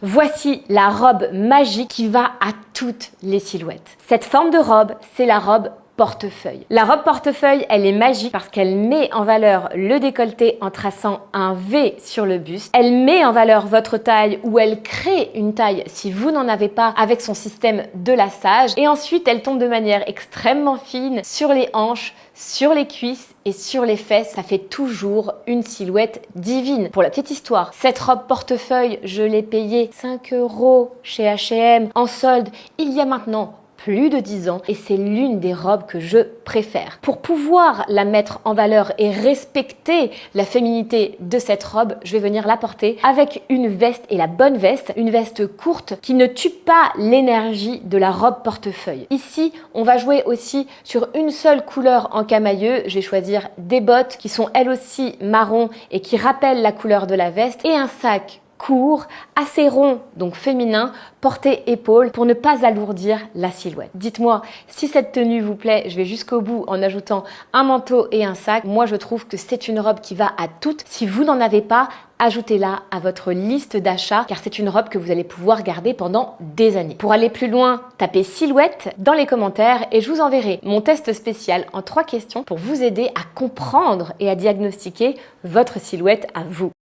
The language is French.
Voici la robe magique qui va à toutes les silhouettes. Cette forme de robe, c'est la robe portefeuille. La robe portefeuille, elle est magique parce qu'elle met en valeur le décolleté en traçant un V sur le buste. Elle met en valeur votre taille ou elle crée une taille si vous n'en avez pas avec son système de lassage. Et ensuite, elle tombe de manière extrêmement fine sur les hanches, sur les cuisses et sur les fesses. Ça fait toujours une silhouette divine. Pour la petite histoire, cette robe portefeuille, je l'ai payée 5 € chez H&M en solde il y a maintenant plus de 10 ans et c'est l'une des robes que je préfère. Pour pouvoir la mettre en valeur et respecter la féminité de cette robe, je vais venir la porter avec une veste et la bonne veste, une veste courte qui ne tue pas l'énergie de la robe portefeuille. Ici, on va jouer aussi sur une seule couleur en camailleux. Je vais choisir des bottes qui sont elles aussi marron et qui rappellent la couleur de la veste et un sac court, assez rond, donc féminin, porté épaule pour ne pas alourdir la silhouette. Dites-moi si cette tenue vous plaît, je vais jusqu'au bout en ajoutant un manteau et un sac. Moi, je trouve que c'est une robe qui va à toutes. Si vous n'en avez pas, ajoutez-la à votre liste d'achat car c'est une robe que vous allez pouvoir garder pendant des années. Pour aller plus loin, tapez silhouette dans les commentaires et je vous enverrai mon test spécial en 3 questions pour vous aider à comprendre et à diagnostiquer votre silhouette à vous.